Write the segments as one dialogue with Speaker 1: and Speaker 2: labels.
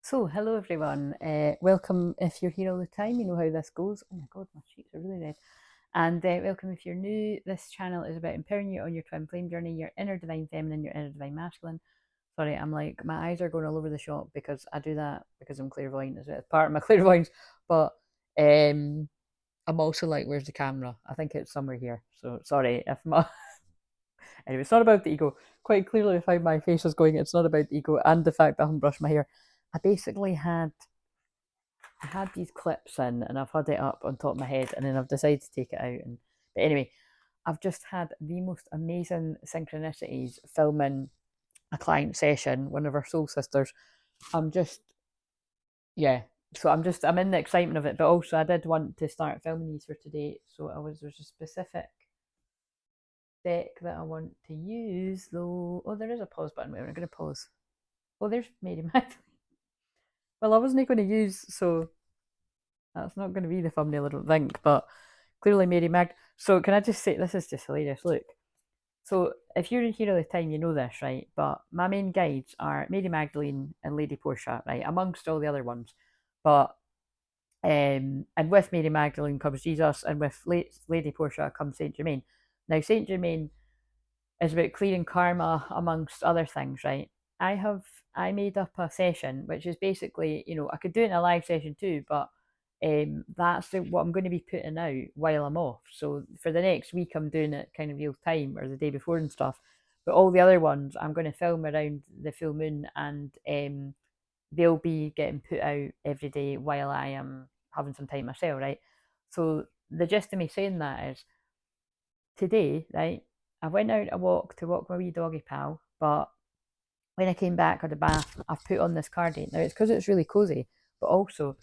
Speaker 1: So, hello everyone. Welcome if you're here all the time. You know how this goes. Oh my god, my cheeks are really red. And welcome if you're new. This channel is about empowering you on your twin flame journey, your inner divine feminine, your inner divine masculine. Sorry, I'm like, my eyes are going all over the shop because I do that because I'm clairvoyant. It's part of my clairvoyance. But I'm also like, where's the camera? I think it's somewhere here. So, sorry if my. Anyway, it's not about the ego. Quite clearly, if how my face is going, it's not about the ego and the fact that I haven't brushed my hair. I basically had these clips in and I've had it up on top of my head and then I've decided to take it out. But anyway, I've just had the most amazing synchronicities filming a client session, one of our soul sisters. I'm just, yeah. So I'm in the excitement of it, but also I did want to start filming these for today. So there's a specific deck that I want to use though. Oh, there is a pause button. Wait, I'm going to pause. Oh, there's Mary Magdalene. Well, I wasn't going to use, so that's not going to be the thumbnail, I don't think, but clearly Mary Mag. So can I just say, this is just hilarious. Look, so if you're here all the time, you know this, right? But my main guides are Mary Magdalene and Lady Portia, right? Amongst all the other ones. But and with Mary Magdalene comes Jesus, and with Lady Portia comes Saint Germain. Now Saint Germain is about clearing karma amongst other things, right? I made up a session which is basically, I could do it in a live session too, but that's what I'm going to be putting out while I'm off. So for the next week, I'm doing it kind of real time or the day before and stuff. But all the other ones, I'm going to film around the full moon, and they'll be getting put out every day while I am having some time myself, right? So the gist of me saying that is today, right? I went out a walk to walk my wee doggy pal, but when I came back out of the bath, I've put on this cardigan. Now it's because it's really cozy, but also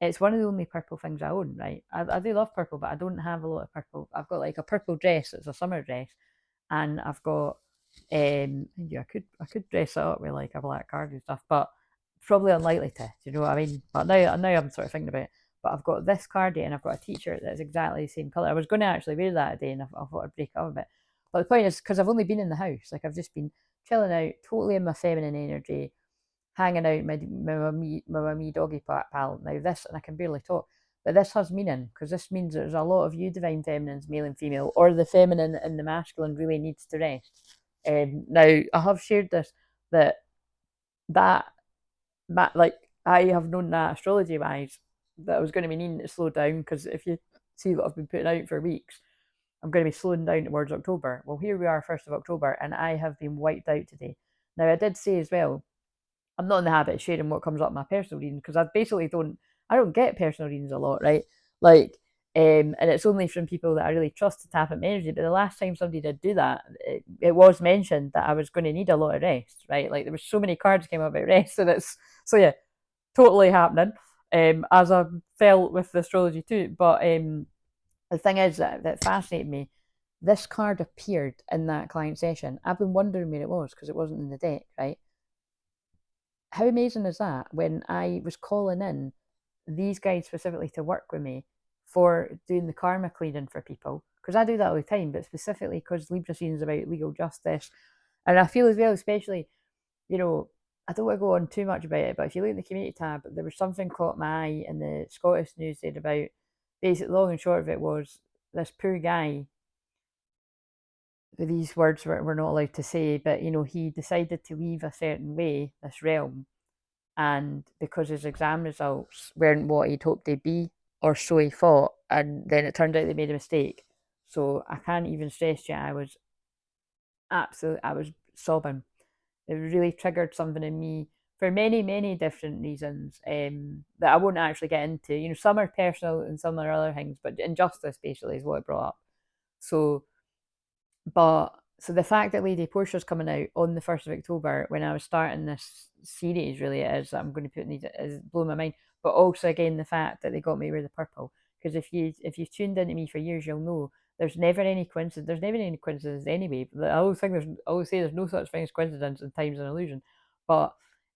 Speaker 1: it's one of the only purple things I own, right? I do love purple, but I don't have a lot of purple. I've got like a purple dress, it's a summer dress, and I've got yeah, I could dress it up with like a black cardigan and stuff, but probably unlikely to. Do you know what I mean? But now I'm sort of thinking about it. But I've got this cardigan and I've got a t-shirt that's exactly the same colour. I was going to actually wear that today and I thought I'd break it up a bit. But the point is, because I've only been in the house, like I've just been chilling out, totally in my feminine energy, hanging out with my wee doggy pal. Now this, and I can barely talk, but this has meaning because this means there's a lot of you divine feminines, male and female, or the feminine and the masculine really needs to rest. Now I have shared this that that like I have known that astrology wise that I was going to be needing to slow down because if you see what I've been putting out for weeks, I'm going to be slowing down towards October. Well, here we are, 1st of October, and I have been wiped out today. Now, I did say as well, I'm not in the habit of sharing what comes up in my personal reading because I don't get personal readings a lot, right? Like, and it's only from people that I really trust to tap into energy. But the last time somebody did do that, it was mentioned that I was going to need a lot of rest, right? Like there was so many cards came up about rest, and it's so yeah, totally happening. As I felt with the astrology too. But the thing is that fascinated me. This card appeared in that client session. I've been wondering where it was because it wasn't in the deck, right? How amazing is that? When I was calling in these guys specifically to work with me for doing the karma clearing for people, because I do that all the time, but specifically because Libra season is about legal justice, and I feel as well, especially you know, I don't want to go on too much about it, but if you look at the community tab, there was something caught my eye in the Scottish news said about basically long and short of it was this poor guy. These words we're not allowed to say, but he decided to leave a certain way, this realm, and because his exam results weren't what he'd hoped they'd be, or so he thought, and then it turned out they made a mistake. So I can't even stress yet. I was sobbing. It really triggered something in me for many, many different reasons that I won't actually get into. Some are personal and some are other things, but injustice basically is what it brought up. So, so the fact that Lady Portia's coming out on the 1st of October when I was starting this series, really, it is that I'm going to put in these, is blowing my mind. But also, again, the fact that they got me with the purple. Because if you've tuned into me for years, you'll know there's never any coincidence. There's never any coincidence anyway. I always say there's no such thing as coincidence, and time's an illusion. But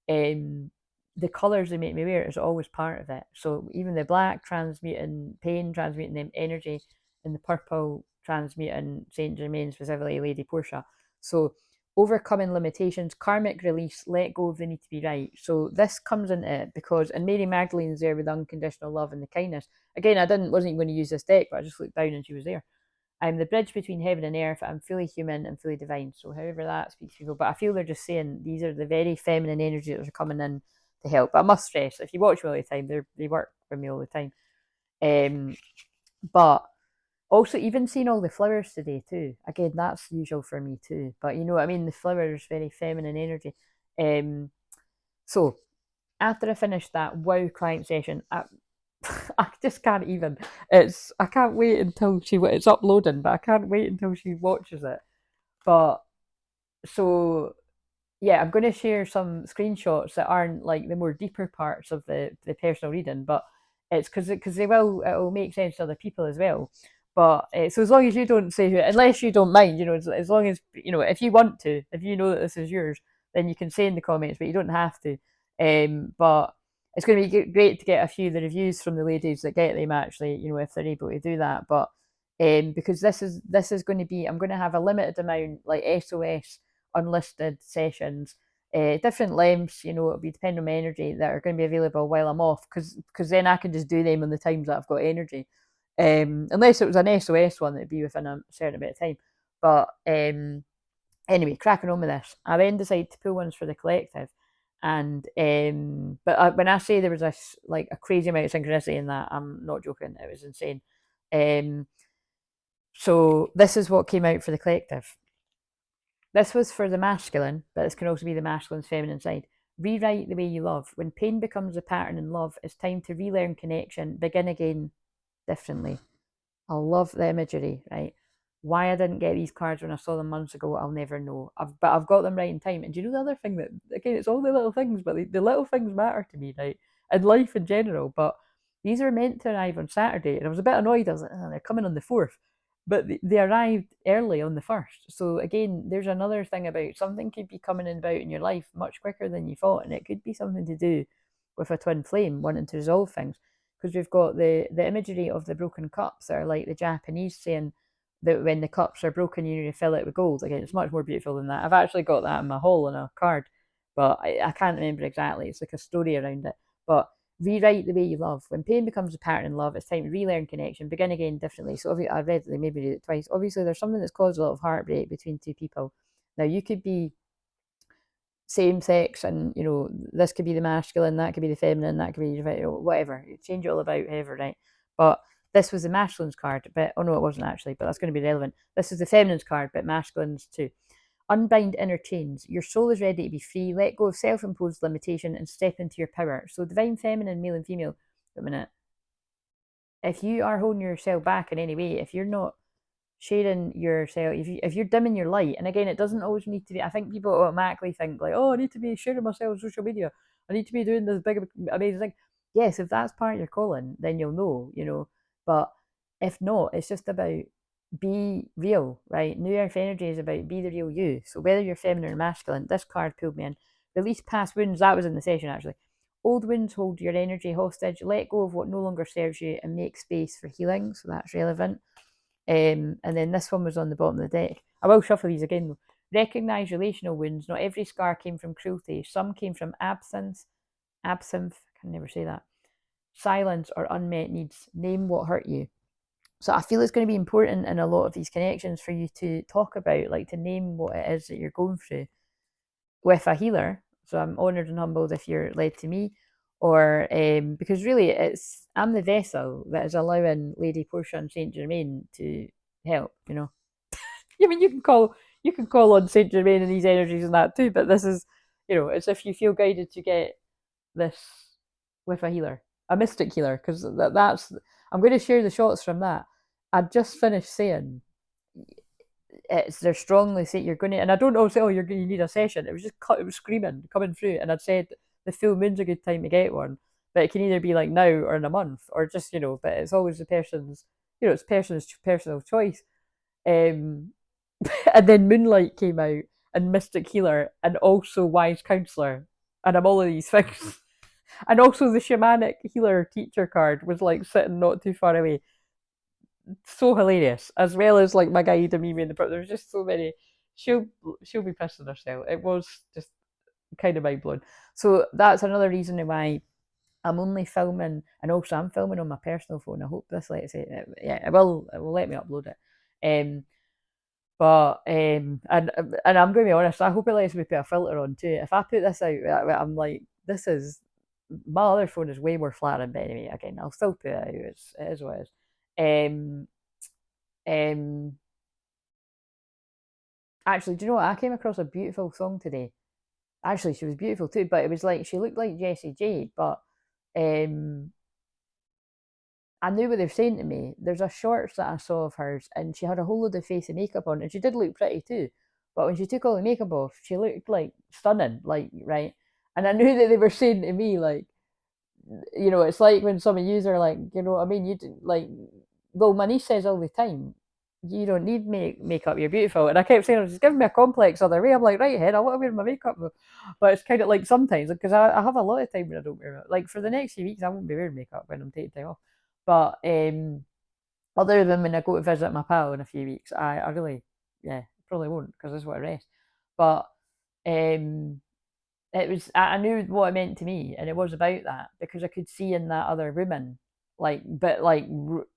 Speaker 1: the colours they make me wear is always part of it. So even the black transmuting pain, transmuting them energy, and the purple transmuting Saint Germain, specifically Lady Portia. So overcoming limitations, karmic release, let go of the need to be right. So this comes into it because, and Mary Magdalene's there with unconditional love and the kindness. Again, wasn't even going to use this deck, but I just looked down and she was there. I'm the bridge between heaven and earth. I'm fully human and fully divine. So however that speaks to people, but I feel they're just saying these are the very feminine energies that are coming in to help. But I must stress, if you watch me all the time, they work with me all the time. But also, even seeing all the flowers today too. Again, that's usual for me too. But you know what I mean? The flowers, very feminine energy. So after I finished that wow client session, I just can't even. I can't wait until it's uploading, but I can't wait until she watches it. But so yeah, I'm going to share some screenshots that aren't like the more deeper parts of the personal reading, but it's because it will make sense to other people as well. But so as long as you don't say who, unless you don't mind, as long as if you want to, if you know that this is yours, then you can say in the comments, but you don't have to. But it's going to be great to get a few of the reviews from the ladies that get them actually, if they're able to do that. But because this is going to be, I'm going to have a limited amount like SOS unlisted sessions, different lengths. It'll be depending on my energy that are going to be available while I'm off, because then I can just do them on the times that I've got energy. Unless it was an SOS one, that'd be within a certain amount of time. But anyway, cracking on with this, I then decided to pull ones for the collective. And when I say there was a crazy amount of synchronicity in that, I'm not joking. It was insane. So this is what came out for the collective. This was for the masculine, but this can also be the masculine's feminine side. Rewrite the way you love. When pain becomes a pattern in love, it's time to relearn connection, begin again differently. I love the imagery, right? Why I didn't get these cards when I saw them months ago, I'll never know. But I've got them right in time. And do you know the other thing that, again, it's all the little things, but the little things matter to me, right? And life in general. But these are meant to arrive on Saturday. And I was a bit annoyed. I was like, oh, they're coming on the 4th. But they arrived early on the 1st. So again, there's another thing about something could be coming about in your life much quicker than you thought. And it could be something to do with a twin flame wanting to resolve things. Because we've got the imagery of the broken cups that are like the Japanese saying that when the cups are broken, you need to fill it with gold. Again, it's much more beautiful than that. I've actually got that in my haul on a card, but I can't remember exactly. It's like a story around it. But rewrite the way you love. When pain becomes a pattern in love, it's time to relearn connection, begin again differently. So I read they maybe did it twice. Obviously, there's something that's caused a lot of heartbreak between two people. Now, you could be same sex, and this could be the masculine, that could be the feminine, that could be whatever. You change it all about however, right? But this was the masculine's card, but oh no, it wasn't actually, but that's going to be relevant. This is the feminine's card, but masculine's too. Unbind inner chains. Your soul is ready to be free. Let go of self-imposed limitation and step into your power. So divine feminine, male and female. Wait a minute. If you are holding yourself back in any way, if you're not sharing yourself, if you're dimming your light, and again, it doesn't always need to be. I think people automatically think like, oh, I need to be sharing myself on social media. I need to be doing this big amazing thing. Yes, if that's part of your calling, then you'll know. But if not, it's just about be real, right? New Earth energy is about be the real you. So whether you're feminine or masculine, this card pulled me in. Release past wounds. That was in the session actually. Old wounds hold your energy hostage. Let go of what no longer serves you and make space for healing. So that's relevant. And then this one was on the bottom of the deck. I will shuffle these again though. Recognize relational wounds. Not every scar came from cruelty. Some came from absinthe, I can never say that, silence or unmet needs. Name what hurt you. So I feel it's going to be important in a lot of these connections for you to talk about, like to name what it is that you're going through with a healer. So I'm honoured and humbled if you're led to me, or because really I'm the vessel that is allowing Lady Portia and Saint Germain to help. I mean, you can call on Saint Germain and these energies and that too, but this is, it's if you feel guided to get this with a healer, a mystic healer, because that's I'm going to share the shots from that. I just finished saying they're strongly saying you're going to, and I don't know say, oh, you need a session. It was just it was screaming coming through, and I'd said the full moon's a good time to get one, but it can either be like now or in a month, or just but it's always the person's, it's person's personal choice. And then Moonlight came out, and Mystic Healer, and also Wise Counselor, and I'm all of these things. And also the Shamanic Healer Teacher card was like sitting not too far away. So hilarious, as well as like my guide and me in the there's just so many she'll be pissing herself. It was just kind of mind blowing. So that's another reason why I'm only filming, and also I'm filming on my personal phone. I hope this lets it. Yeah, it will let me upload it. But and I'm going to be honest. I hope it lets me put a filter on too. If I put this out, I'm like, this is my other phone is way more flattering. But anyway, again, I'll still put it out. It is what it is. Um, actually, do you know what? I came across a beautiful song today. Actually, she was beautiful too, but it was like she looked like Jessie J, but um, I knew what they were saying to me. There's a shorts that I saw of hers, and she had a whole load of face and makeup on, and she did look pretty too. But when she took all the makeup off, she looked like stunning, like right. And I knew that they were saying to me, like, you know, it's like when some of you are like, you know what I mean? Like, well, my niece says all the time, you don't need makeup, you're beautiful. And I kept saying, she's giving me a complex other way. I'm like, right, head, I want to wear my makeup. But it's kind of like sometimes, because I have a lot of time when I don't wear it. Like for the next few weeks, I won't be wearing makeup when I'm taking time off. But other than when I go to visit my pal in a few weeks, I really, yeah, probably won't because I just want to rest. But it was, I knew what it meant to me, and it was about that because I could see in that other woman, like, but like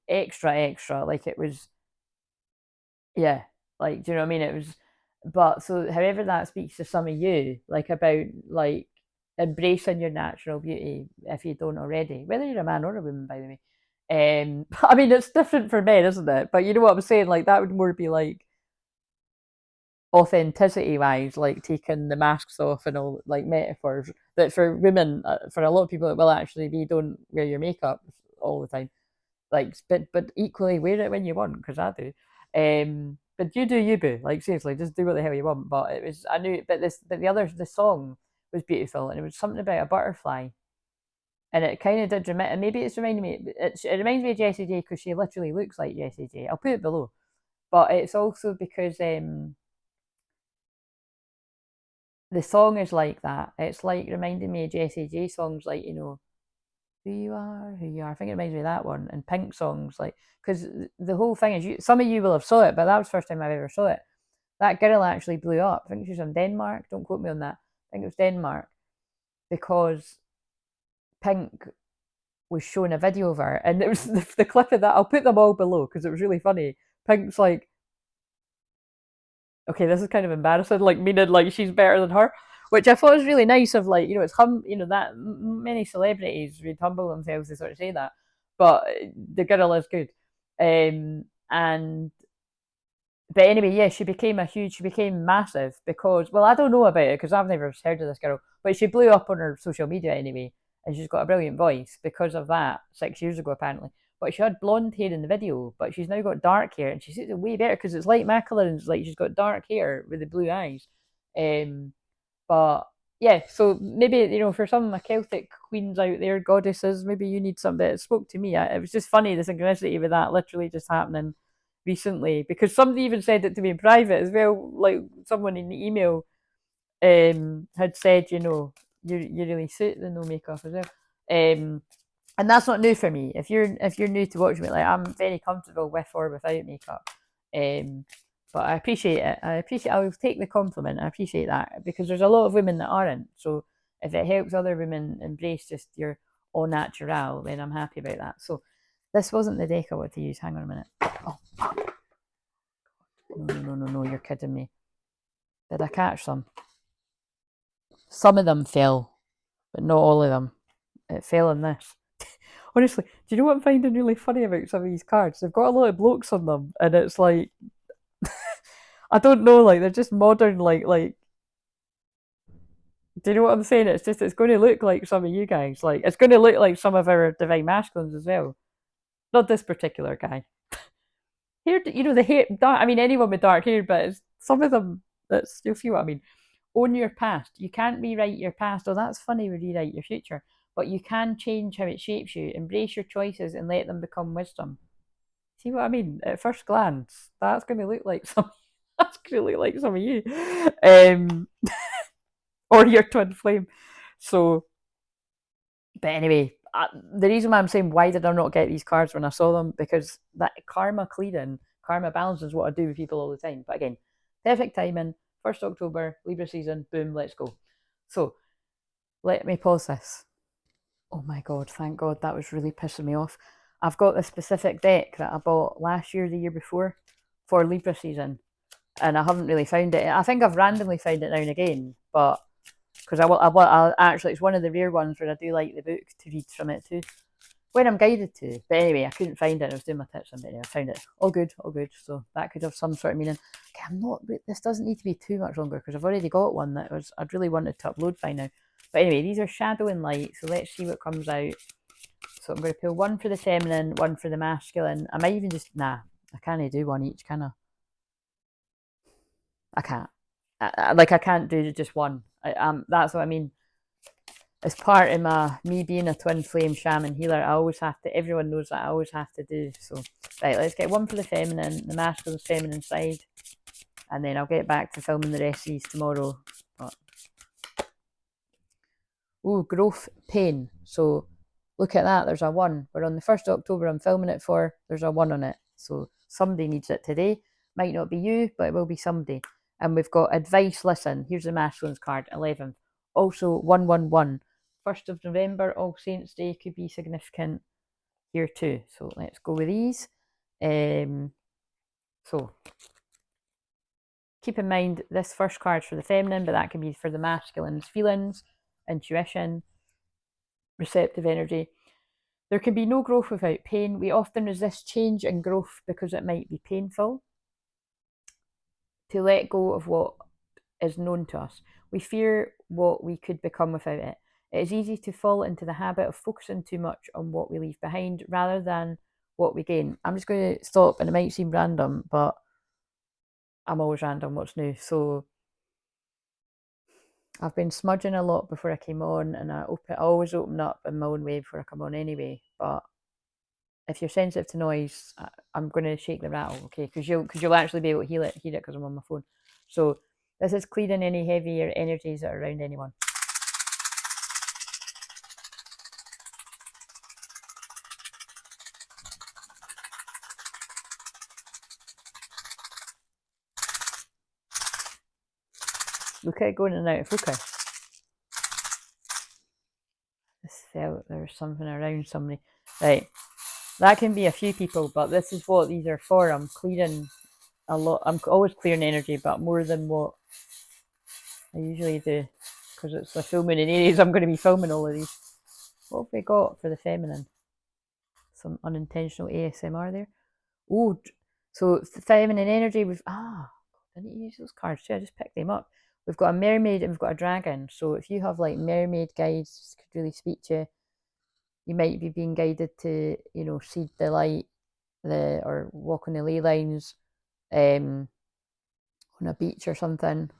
Speaker 1: extra, like it was, yeah, like, do you know what I mean? It was, but so however that speaks to some of you, like about like embracing your natural beauty if you don't already, whether you're a man or a woman, by the way. I mean, it's different for men, isn't it? But you know what I'm saying? Like that would more be like authenticity wise, like taking the masks off and all like metaphors. That for women, for a lot of people, it will actually be don't wear your makeup all the time. Like, but equally wear it when you want, because I do. But you do you, boo. Like seriously, just do what the hell you want. But it was, I knew, but the song was beautiful, and it was something about a butterfly, and it kind of did remind. And maybe it's reminding me. It reminds me of Jessie J because she literally looks like Jessie J. I'll put it below, but it's also because the song is like that. It's like reminding me of Jessie J songs, like, you know, who you are, who you are. I think it reminds me of that one. And Pink songs, like, because the whole thing is, some of you will have saw it, but that was the first time I've ever saw it. That girl actually blew up. I think she was from Denmark. Don't quote me on that. I think it was Denmark, because Pink was showing a video of her, and it was the clip of that. I'll put them all below because it was really funny. Pink's like, okay, this is kind of embarrassing, like meaning like she's better than her, which I thought was really nice of, like, you know, it's you know, that many celebrities would humble themselves to sort of say that, but the girl is good. And but anyway, yeah, she became massive because, well, I don't know about it because I've never heard of this girl, but she blew up on her social media anyway, and she's got a brilliant voice because of that 6 years ago apparently. But she had blonde hair in the video, but she's now got dark hair, and she suits it way better because it's like Macaulay, like she's got dark hair with the blue eyes. Um, but yeah, so maybe, you know, for some of my Celtic queens out there, goddesses, maybe you need something that spoke to me. It was just funny, the synchronicity with that literally just happening recently, because somebody even said it to me in private as well. Like someone in the email had said, you know, you really suit the no makeup as well. And that's not new for me. If you're new to watching me, like, I'm very comfortable with or without makeup. Um, but I appreciate it. I will take the compliment. I appreciate that because there's a lot of women that aren't. So if it helps other women embrace just your au natural, then I'm happy about that. So this wasn't the deck I wanted to use. Hang on a minute. Oh, no, you're kidding me. Did I catch some? Some of them fell, but not all of them. It fell in this. Honestly, do you know what I'm finding really funny about some of these cards? They've got a lot of blokes on them, and it's like, I don't know, like they're just modern, like. Do you know what I'm saying? It's just, it's going to look like some of you guys. Like it's going to look like some of our divine masculines as well. Not this particular guy. Here, you know, the hair. I mean, anyone with dark hair, but it's, some of them. That's, you'll see what I mean. Own your past. You can't rewrite your past. Oh, that's funny. We rewrite your future, but you can change how it shapes you. Embrace your choices and let them become wisdom. See what I mean? At first glance, that's going to look like some. That's going to look like some of you, or your twin flame. So, but anyway, the reason why I'm saying why did I not get these cards when I saw them, because that karma clearing, karma balance is what I do with people all the time. But again, Perfect timing. 1st October, Libra season, boom, let's go. So let me pause this. Oh my God, thank God, that was really pissing me off. I've got this specific deck that I bought last year, the year before, for Libra season, and I haven't really found it. I think I've randomly found it now and again, but because I actually, it's one of the rare ones where I do like the book to read from it too, when I'm guided to. But anyway, I couldn't find it. I was doing my tips on it. I found it. All good, all good. So that could have some sort of meaning. Okay, I'm not. This doesn't need to be too much longer because I've already got one that I'd really wanted to upload by now. But anyway, these are shadow and light. So let's see what comes out. So I'm going to pull one for the feminine, one for the masculine. I might even just I can't do one each, can I? I can't. I can't do just one. That's what I mean. As part of me being a twin flame shaman healer, I always have to. Everyone knows that I always have to do so. Right, let's get one for the feminine, the masculine's feminine side, and then I'll get back to filming the rest of these tomorrow. Oh, growth pain. So look at that. There's a 1. We're on the 1st of October. I'm filming it for. There's a 1 on it. So somebody needs it today. Might not be you, but it will be somebody. And we've got advice. Listen. Here's the masculine's card. 11th. Also 111. 1st of November, All Saints Day could be significant here too. So let's go with these. So keep in mind this first card's for the feminine, but that can be for the masculine's feelings, intuition, receptive energy. There can be no growth without pain. We often resist change and growth because it might be painful. To let go of what is known to us. We fear what we could become without it. It is easy to fall into the habit of focusing too much on what we leave behind rather than what we gain. I'm just going to stop, and it might seem random, but I'm always random. What's new? So I've been smudging a lot before I came on, and I always open up in my own way before I come on anyway. But if you're sensitive to noise, I'm going to shake the rattle, okay? Because you'll actually be able to hear it because I'm on my phone. So this is clearing any heavier energies that are around anyone. Look at it going in and out of focus. This felt there was something around somebody. Right. That can be a few people, but this is what these are for. I'm clearing a lot. I'm always clearing energy, but more than what I usually do. Because it's the full moon in Aries, I'm going to be filming all of these. What have we got for the feminine? Some unintentional ASMR there. Oh, so feminine energy, I didn't use those cards too, I just picked them up. We've got a mermaid and we've got a dragon. So if you have like mermaid guides, could really speak to you. You might be being guided to, seed the light, or walk on the ley lines, on a beach or something.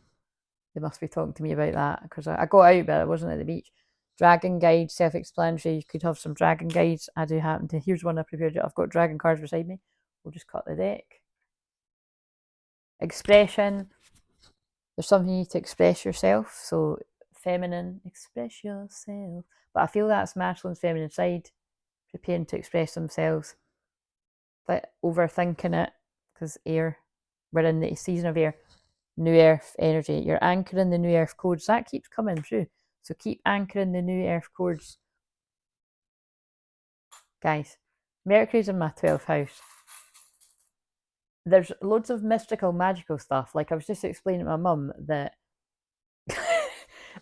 Speaker 1: They must be talking to me about that because I got out, but I wasn't at the beach. Dragon guide, self-explanatory. You could have some dragon guides. I do happen to. Here's one I prepared. I've got dragon cards beside me. We'll just cut the deck. Expression. There's something you need to express yourself. So feminine, express yourself. But I feel that's masculine's feminine side, preparing to express themselves. But overthinking it, because air. We're in the season of air. New Earth energy. You're anchoring the New Earth codes. That keeps coming through. So keep anchoring the New Earth codes. Guys, Mercury's in my 12th house. There's loads of mystical, magical stuff. Like I was just explaining to my mum that,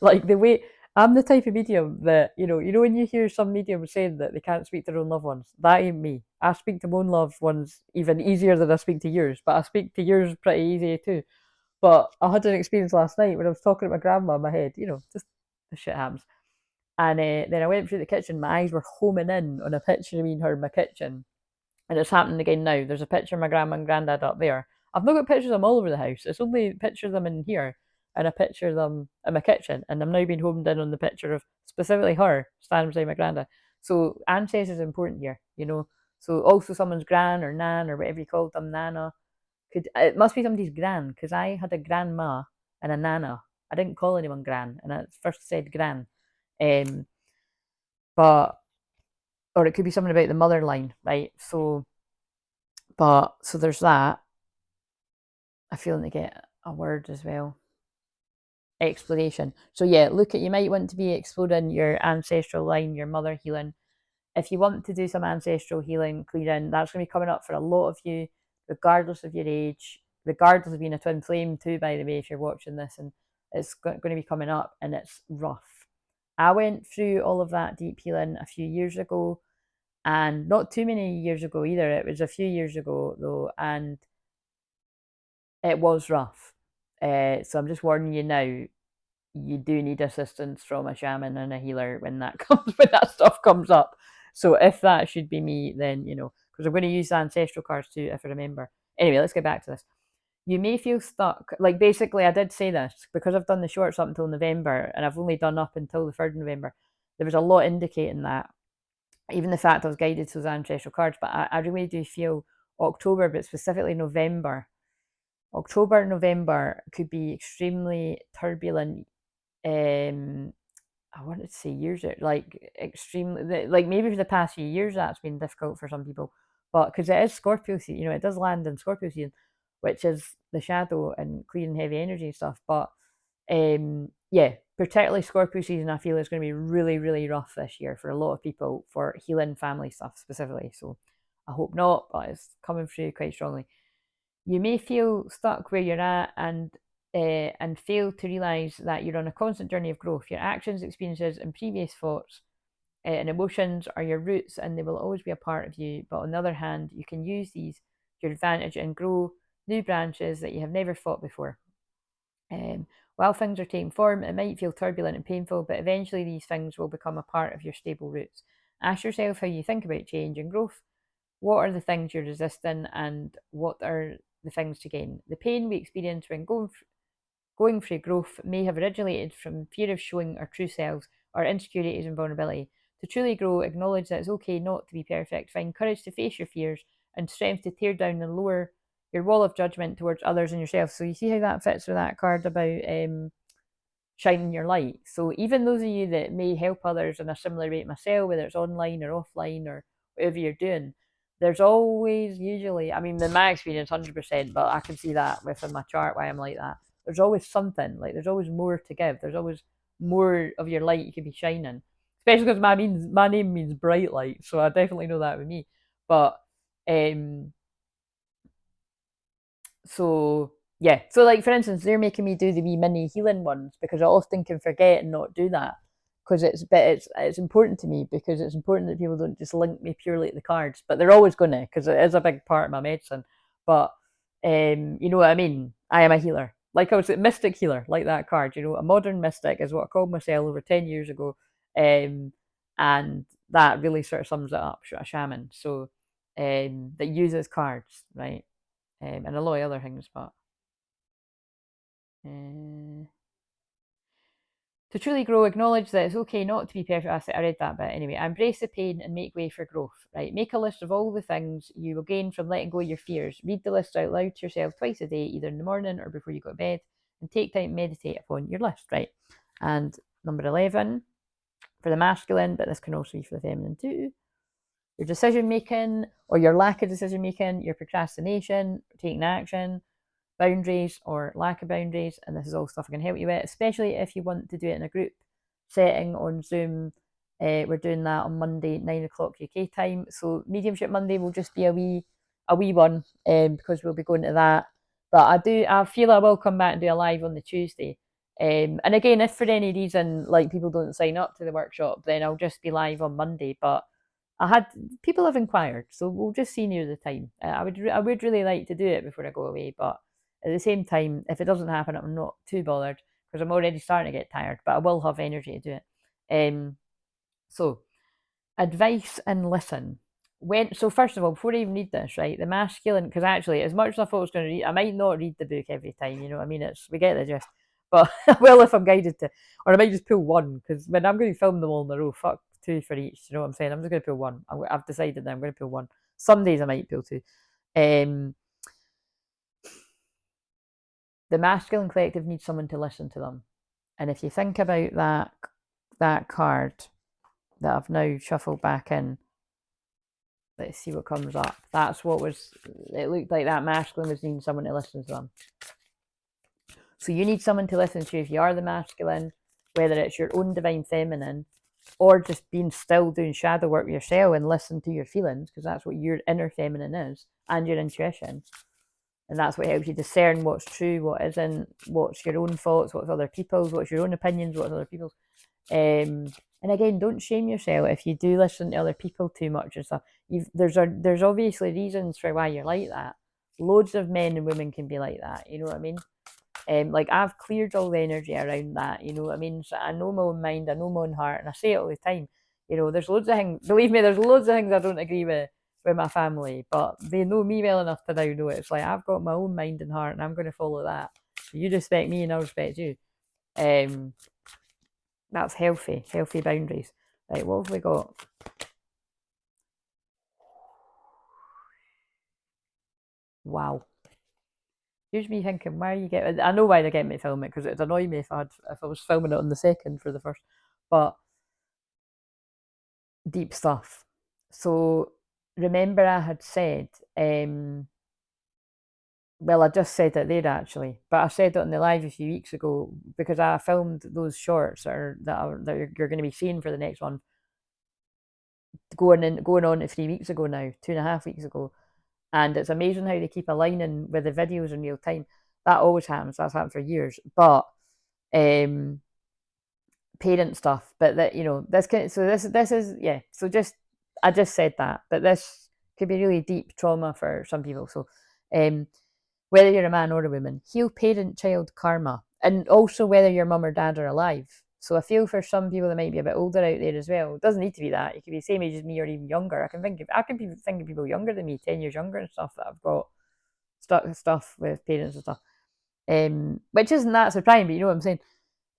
Speaker 1: like the way, I'm the type of medium that, when you hear some mediums saying that they can't speak to their own loved ones, that ain't me. I speak to my own loved ones even easier than I speak to yours, but I speak to yours pretty easy too. But I had an experience last night when I was talking to my grandma in my head, just the shit happens. And then I went through the kitchen, my eyes were homing in on a picture of me and her in my kitchen. And it's happening again now. There's a picture of my grandma and granddad up there. I've not got pictures of them all over the house. It's only a picture of them in here and a picture of them in my kitchen. And I'm now being homed in on the picture of specifically her standing beside my granddad. So ancestors is important here, So also someone's gran or nan or whatever you called them, nana. It must be somebody's gran, because I had a grandma and a nana. I didn't call anyone gran, and I first said gran. Or it could be something about the mother line, right? So there's that. I feel to get a word as well. Exploration. So yeah, look at, you might want to be exploring your ancestral line, your mother healing. If you want to do some ancestral healing, clearing, that's going to be coming up for a lot of you, regardless of your age, regardless of being a twin flame too, by the way, if you're watching this, and it's going to be coming up and it's rough. I went through all of that deep healing a few years ago, and not too many years ago either. It was a few years ago though, and it was rough. So I'm just warning you now, you do need assistance from a shaman and a healer when that comes, when that stuff comes up. So if that should be me, then you know, because I'm going to use the ancestral cards too, if I remember. Anyway, let's get back to this. You may feel stuck. Like basically, I did say this because I've done the shorts up until November, and I've only done up until the 3rd of November. There was a lot indicating that. Even the fact I was guided to those ancestral cards, but I really do feel October, but specifically November. October, November could be extremely turbulent. I wanted to say years, like extremely, like maybe for the past few years that's been difficult for some people, but because it is Scorpio season, you know, it does land in Scorpio season, which is the shadow and clearing heavy energy and stuff. But yeah, particularly Scorpio season, I feel is going to be really, really rough this year for a lot of people for healing family stuff specifically. So I hope not, but it's coming through quite strongly. You may feel stuck where you're at and fail to realize that you're on a constant journey of growth. Your actions, experiences, and previous thoughts and emotions are your roots, and they will always be a part of you. But on the other hand, you can use these to your advantage and grow new branches that you have never fought before. While things are taking form, it might feel turbulent and painful, but eventually these things will become a part of your stable roots. Ask yourself how you think about change and growth. What are the things you're resisting, and what are the things to gain? The pain we experience when going through growth may have originated from fear of showing our true selves, or insecurities and vulnerability. To truly grow, acknowledge that it's okay not to be perfect. Find courage to face your fears and strength to tear down and lower your wall of judgment towards others and yourself. So you see how that fits with that card about shining your light. So even those of you that may help others in a similar way to myself, whether it's online or offline or whatever you're doing, there's always usually, I mean, in my experience, 100%, but I can see that within my chart why I'm like that. There's always something, like there's always more to give. There's always more of your light you can be shining. Especially because my name means bright light, so I definitely know that with me. But um, so yeah, so like for instance, they're making me do the wee mini healing ones because I often can forget and not do that because it's important to me, because it's important that people don't just link me purely to the cards, but they're always gonna, because it is a big part of my medicine. But you know what I mean. I am a healer, like I was a mystic healer, like that card. You know, a modern mystic is what I called myself over 10 years ago, and that really sort of sums it up. A shaman, so that uses cards, right? And a lot of other things, but uh, to truly grow, acknowledge that it's okay not to be perfect. I read that bit anyway. Embrace the pain and make way for growth. Right, make a list of all the things you will gain from letting go of your fears. Read the list out loud to yourself twice a day, either in the morning or before you go to bed, and take time to meditate upon your list. Right, and number 11 for the masculine, but this can also be for the feminine too. Your decision making or your lack of decision making, your procrastination, taking action, boundaries or lack of boundaries, and this is all stuff I can help you with, especially if you want to do it in a group setting on Zoom. We're doing that on Monday, 9 o'clock UK time. So Mediumship Monday will just be a wee one, because we'll be going to that. But I feel I will come back and do a live on the Tuesday. And again, if for any reason like people don't sign up to the workshop, then I'll just be live on Monday. But people have inquired, so we'll just see near the time. I would really like to do it before I go away, but at the same time, if it doesn't happen, I'm not too bothered because I'm already starting to get tired, but I will have energy to do it. So advice and listen. So first of all, before I even read this, right, the masculine, because actually, as much as I thought I was going to read, I might not read the book every time. You know what I mean? We get the gist, but I will if I'm guided to, or I might just pull one because when I'm going to film them all in a row, fuck two for each. You know what I'm saying? I'm just going to pull one. I've decided that I'm going to pull one. Some days I might pull two. The masculine collective needs someone to listen to them, and if you think about that card that I've now shuffled back in. Let's see what comes up. That's what was. It looked like that masculine was needing someone to listen to them. So you need someone to listen to if you are the masculine, whether it's your own divine feminine, or just being still doing shadow work with yourself and listen to your feelings, because that's what your inner feminine is, and your intuition. And that's what helps you discern what's true, what isn't, what's your own thoughts, what's other people's, what's your own opinions, what's other people's. And again, don't shame yourself if you do listen to other people too much and stuff. There's obviously reasons for why you're like that. Loads of men and women can be like that. You know what I mean? Like I've cleared all the energy around that. You know what I mean? So I know my own mind, I know my own heart, and I say it all the time. You know, there's loads of things. Believe me, there's loads of things I don't agree with my family, but they know me well enough to now know it. It's like I've got my own mind and heart, and I'm going to follow that. You respect me, and I'll respect you. That's healthy boundaries. Right, what have we got? Wow. Here's me thinking, why are you getting? I know why they're getting me to film it, because it'd annoy me if I was filming it on the second for the first. But deep stuff. So remember, I had said, well, I just said it there actually, but I said it on the live a few weeks ago because I filmed those shorts that you're going to be seeing for the next one, going on to 3 weeks ago now, 2.5 weeks ago. And it's amazing how they keep aligning with the videos in real time. That always happens. That's happened for years. But parent stuff. But that, you know, this can, so this is, yeah. So just I just said that, but this could be really deep trauma for some people. So whether you're a man or a woman, heal parent-child karma, and also whether your mum or dad are alive. So I feel for some people that might be a bit older out there as well. It doesn't need to be that. It could be the same age as me or even younger. I can think of people younger than me, 10 years younger and stuff, that I've got stuff with parents and stuff. Which isn't that surprising, but you know what I'm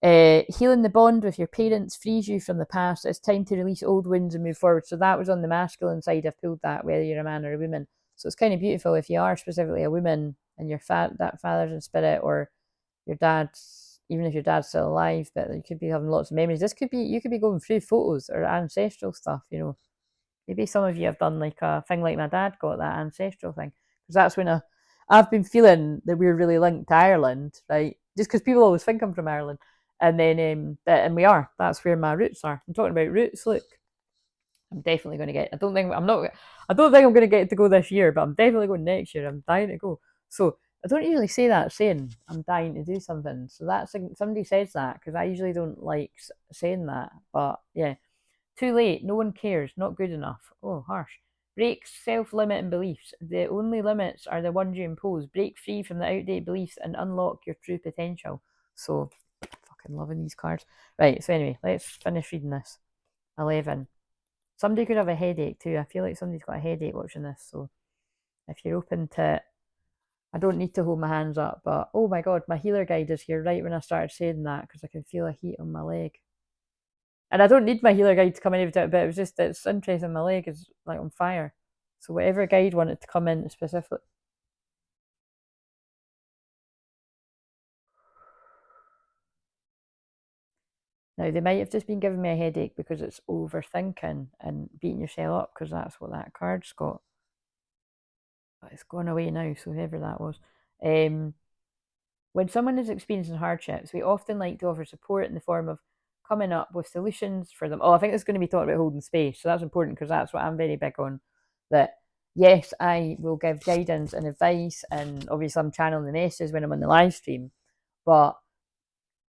Speaker 1: saying. Healing the bond with your parents frees you from the past. It's time to release old wounds and move forward. So that was on the masculine side. I've pulled that, whether you're a man or a woman. So it's kind of beautiful if you are specifically a woman and your that father's in spirit, or your dad's, even if your dad's still alive, but you could be having lots of memories. This could be, you could be going through photos or ancestral stuff, you know. Maybe some of you have done like a thing like my dad got, that ancestral thing. Because that's when I've been feeling that we're really linked to Ireland, right? Just because people always think I'm from Ireland. And then, and we are. That's where my roots are. I'm talking about roots, look. I'm definitely going to get. I don't think I'm going to get to go this year, but I'm definitely going next year. I'm dying to go. So I don't usually say that, saying I'm dying to do something. So that's, somebody says that, because I usually don't like saying that. But yeah, too late. No one cares. Not good enough. Oh, harsh. Break self-limiting beliefs. The only limits are the ones you impose. Break free from the outdated beliefs and unlock your true potential. So, fucking loving these cards. Right. So anyway, let's finish reading this. 11. Somebody could have a headache too. I feel like somebody's got a headache watching this. So if you're open to it, I don't need to hold my hands up, but oh my god, my healer guide is here right when I started saying that, because I can feel a heat on my leg. And I don't need my healer guide to come in every time, but it was just, it's interesting. My leg is like on fire. So whatever guide wanted to come in specifically. Now, they might have just been giving me a headache because it's overthinking and beating yourself up, because that's what that card's got. But it's gone away now, so whoever that was. When someone is experiencing hardships, we often like to offer support in the form of coming up with solutions for them. Oh, I think it's going to be talking about holding space. So that's important, because that's what I'm very big on. That, yes, I will give guidance and advice, and obviously I'm channeling the messages when I'm on the live stream. But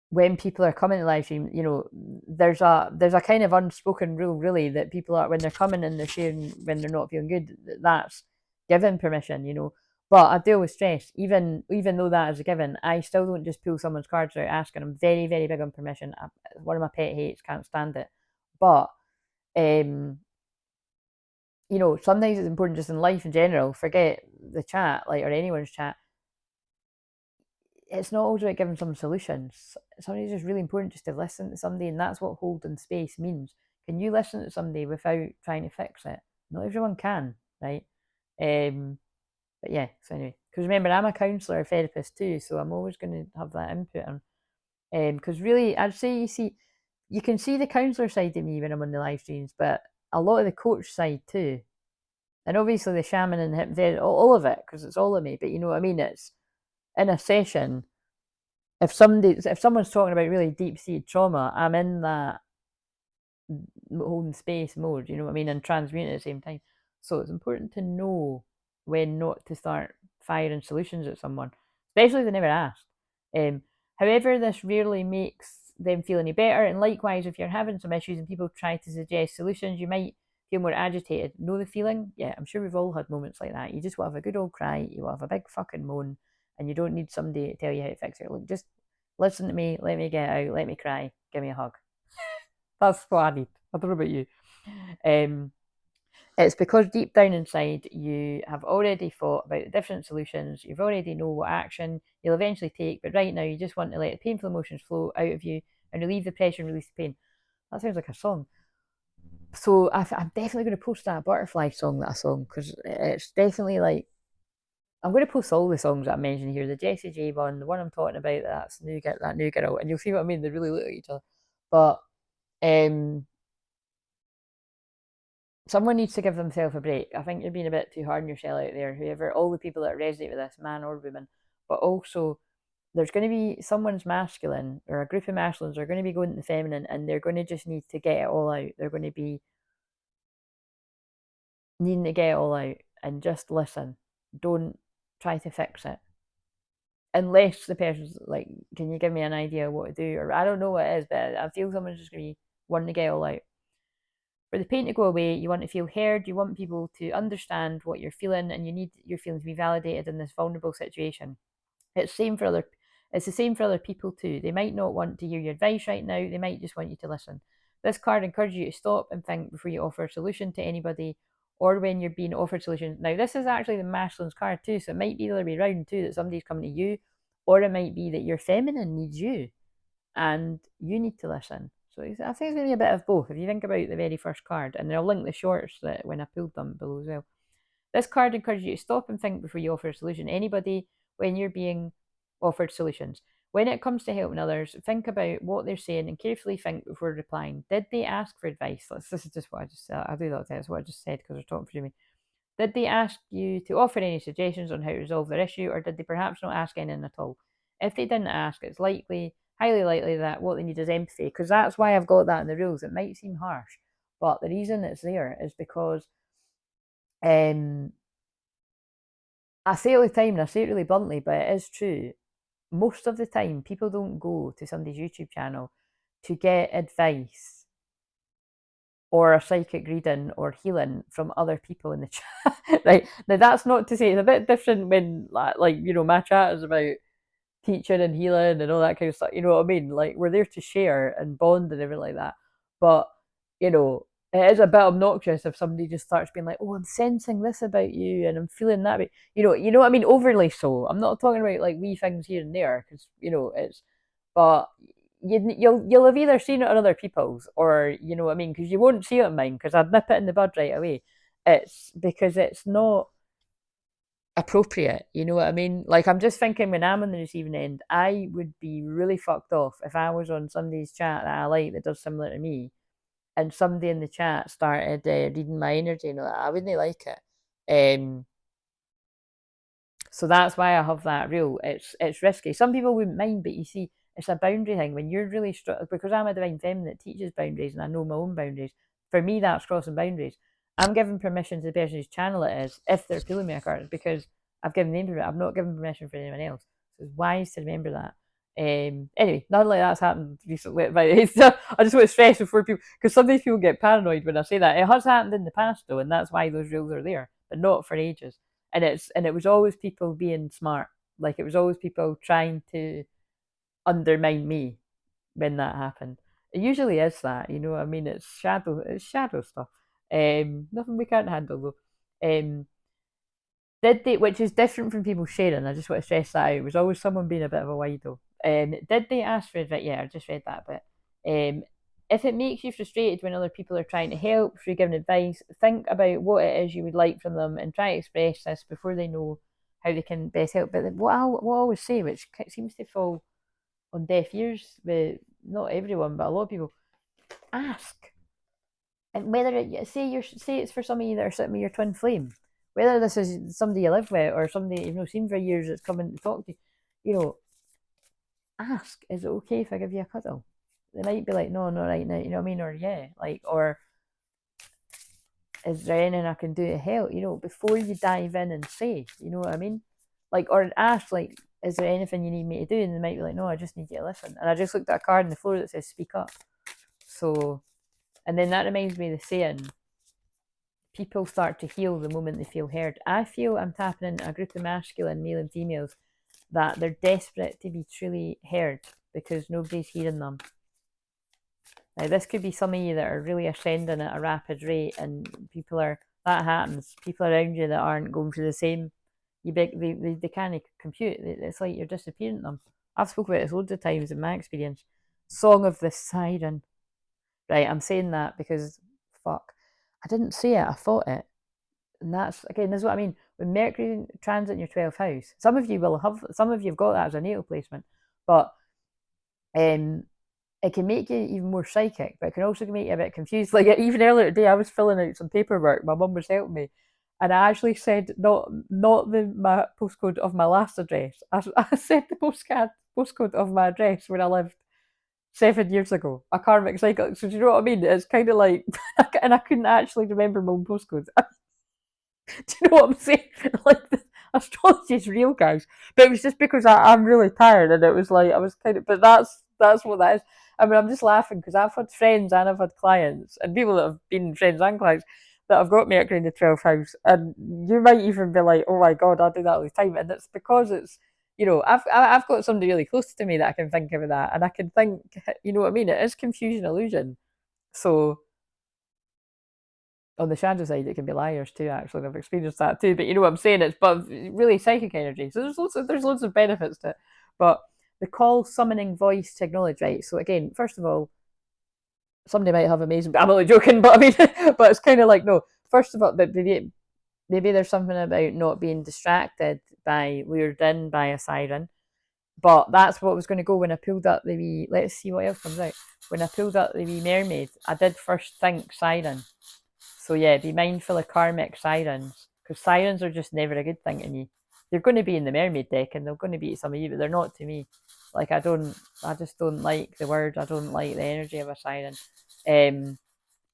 Speaker 1: when people are coming to live stream, you know, there's a kind of unspoken rule, really, that people are, when they're coming and they're sharing when they're not feeling good, that's given permission, you know. But I do always stress, even though that is a given, I still don't just pull someone's cards out asking. I'm very, very big on permission. One of my pet hates, can't stand it. But you know, sometimes it's important just in life in general. Forget the chat, like, or anyone's chat. It's not always about giving some solutions. Sometimes it's really important just to listen to somebody, and that's what holding space means. Can you listen to somebody without trying to fix it? Not everyone can, right? But yeah, so anyway, because remember, I'm a counsellor, a therapist too, so I'm always going to have that input. And because really, I'd say you can see the counsellor side of me when I'm on the live streams, but a lot of the coach side too, and obviously the shaman and hypnotherapy, all of it, because it's all of me. But you know what I mean? It's in a session. if someone's talking about really deep-seated trauma, I'm in that holding space mode, you know what I mean, and transmuting at the same time. So it's important to know when not to start firing solutions at someone, especially if they never asked. Um, However, this rarely makes them feel any better. And likewise, if you're having some issues and people try to suggest solutions, you might feel more agitated. Know the feeling? Yeah, I'm sure we've all had moments like that. You just want to have a good old cry, you want to have a big fucking moan, and you don't need somebody to tell you how to fix it. Look, just listen to me, let me get out, let me cry, give me a hug. That's what I need. I don't know about you. Um, it's because deep down inside you have already thought about the different solutions. You've already know what action you'll eventually take, but right now you just want to let the painful emotions flow out of you and relieve the pressure and release the pain. That sounds like a song. So I'm definitely going to post that butterfly song that I sung, because it's definitely like, I'm going to post all the songs that I mentioned here. The Jessie J one, the one I'm talking about, that's new, get that new girl, and you'll see what I mean. They really look at each other, but um someone needs to give themselves a break. I think you're being a bit too hard on yourself out there, whoever, all the people that resonate with this, man or woman. But also, there's going to be someone's masculine, or a group of masculines are going to be going to the feminine, and they're going to just need to get it all out. They're going to be needing to get it all out and just listen. Don't try to fix it. Unless the person's like, can you give me an idea of what to do? Or I don't know what it is, but I feel someone's just going to be wanting to get it all out. For the pain to go away, you want to feel heard, you want people to understand what you're feeling, and you need your feelings to be validated in this vulnerable situation. It's same for other it's the same for other people too. They might not want to hear your advice right now, they might just want you to listen. This card encourages you to stop and think before you offer a solution to anybody, or when you're being offered solutions. Now, this is actually the masculine's card too, so it might be the other way around too, that somebody's coming to you, or it might be that your feminine needs you and you need to listen. So I think it's going to be a bit of both. If you think about the very first card, and I'll link the shorts that when I pulled them below as well. This card encourages you to stop and think before you offer a solution. Anybody, when you're being offered solutions. When it comes to helping others, think about what they're saying and carefully think before replying. Did they ask for advice? This is just what I just said. I'll do that. That's what I just said because they're talking for me. Did they ask you to offer any suggestions on how to resolve their issue, or did they perhaps not ask anything at all? If they didn't ask, it's highly likely that what they need is empathy, because that's why I've got that in the rules. It might seem harsh, but the reason it's there is because um, I say it all the time, and I say it really bluntly, but it is true. Most of the time, people don't go to somebody's YouTube channel to get advice or a psychic reading or healing from other people in the chat. Right now, that's not to say it's a bit different when, like, you know, my chat is about teaching and healing and all that kind of stuff. You know what I mean? Like, we're there to share and bond and everything like that. But you know, it is a bit obnoxious if somebody just starts being like, "Oh, I'm sensing this about you, and I'm feeling that." You know what I mean? Overly so. I'm not talking about like wee things here and there, because you know it's. But you'll have either seen it on other people's, or you know what I mean, because you won't see it on mine, because I'd nip it in the bud right away. It's because it's not appropriate. You know what I mean? Like, I'm just thinking, when I'm on the receiving end, I would be really fucked off if I was on somebody's chat that I like that does similar to me, and somebody in the chat started reading my energy and all that. I wouldn't like it. So that's why I have that rule. It's risky. Some people wouldn't mind, but you see, it's a boundary thing. When you're really because I'm a divine feminine that teaches boundaries, and I know my own boundaries. For me, that's crossing boundaries. I'm giving permission to the person whose channel it is if they're pulling me a card, because I've given them permission. I've not given permission for anyone else. So it's wise to remember that. Anyway, nothing like that's happened recently. But I just want to stress before people, because sometimes people get paranoid when I say that. It has happened in the past though, and that's why those rules are there, but not for ages. And it was always people being smart. Like, it was always people trying to undermine me when that happened. It usually is that, you know what I mean? It's shadow stuff. Nothing we can't handle though. Did they, which is different from people sharing, I just want to stress that out. It was always someone being a bit of a wido. Did they ask for advice? Yeah, I just read that bit. If it makes you frustrated when other people are trying to help through giving advice, think about what it is you would like from them and try to express this before they know how they can best help. But what I always say, which seems to fall on deaf ears with not everyone, but a lot of people, ask. And whether say it's for some of you that are sitting with your twin flame, whether this is somebody you live with or somebody you've not seen for years that's coming to talk to you, you know, ask, is it okay if I give you a cuddle? They might be like, no, not right now, you know what I mean? Or yeah, like, or is there anything I can do to help? You know, before you dive in and say, you know what I mean? Like, or ask, like, is there anything you need me to do? And they might be like, no, I just need you to listen. And I just looked at a card on the floor that says speak up. So, and then that reminds me of the saying, people start to heal the moment they feel heard. I feel I'm tapping into a group of masculine, male and females, that they're desperate to be truly heard because nobody's hearing them. Now, this could be some of you that are really ascending at a rapid rate, and that happens. People around you that aren't going through the same, they can't compute. It's like you're disappearing them. I've spoken about this loads of times in my experience. Song of the Siren. Right, I'm saying that because, fuck, I didn't say it, I thought it. And that's, again, this is what I mean. When Mercury transit in your 12th house, some of you have got that as a natal placement, but it can make you even more psychic, but it can also make you a bit confused. Like even earlier today, I was filling out some paperwork. My mum was helping me, and I actually said not my postcode of my last address. I said the postcode of my address where I lived 7 years ago. A karmic cycle. So do you know what I mean? It's kind of like, and I couldn't actually remember my own postcode. Do you know what I'm saying? Like, astrology is real, guys. But it was just because I'm really tired, and it was like I was kind of. But that's what that is. I mean, I'm just laughing because I've had friends and I've had clients and people that have been friends and clients that have got Mercury in the 12th house, and you might even be like, "Oh my God, I do that all the time," and it's because it's. You know, I've got somebody really close to me that I can think of that, and I can think, you know what I mean? It is confusion illusion. So on the shadow side, it can be liars too. Actually, I've experienced that too. But you know what I'm saying? It's but really psychic energy. So there's loads of benefits to it. But the call summoning voice to acknowledge, right? So again, first of all, somebody might have amazing. I'm only joking, but I mean, but it's kind of like no. First of all, but maybe there's something about not being distracted by lured in by a siren. But that's what was going to go when I pulled up the wee. Let's see what else comes out. When I pulled up the wee mermaid, I did first think siren. So yeah, be mindful of karmic sirens, because sirens are just never a good thing to me. They're going to be in the mermaid deck, and they're going to be to some of you, but they're not to me. Like I just don't like the word. I don't like the energy of a siren,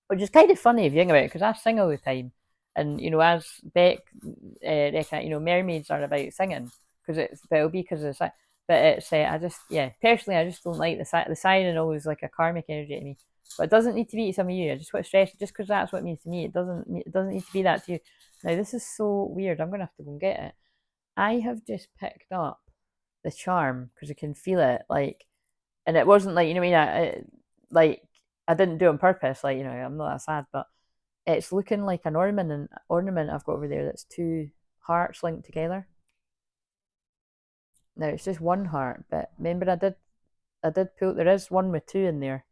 Speaker 1: which is kind of funny if you think about it, because I sing all the time, and you know, as Beck, you know, mermaids are about singing, because it'll be because of the but it's I just personally I just don't like the siren always like a karmic energy to me. But it doesn't need to be to some of you. I just want to stress, just because that's what it means to me, it doesn't need to be that to you. Now this is so weird. I'm gonna have to go and get it. I have just picked up the charm because I can feel it, like, and it wasn't like, you know what I mean. Like I didn't do it on purpose. Like, you know, I'm not that sad, but it's looking like an ornament I've got over there. That's two hearts linked together. Now it's just one heart, but remember I did pull. There is one with two in there.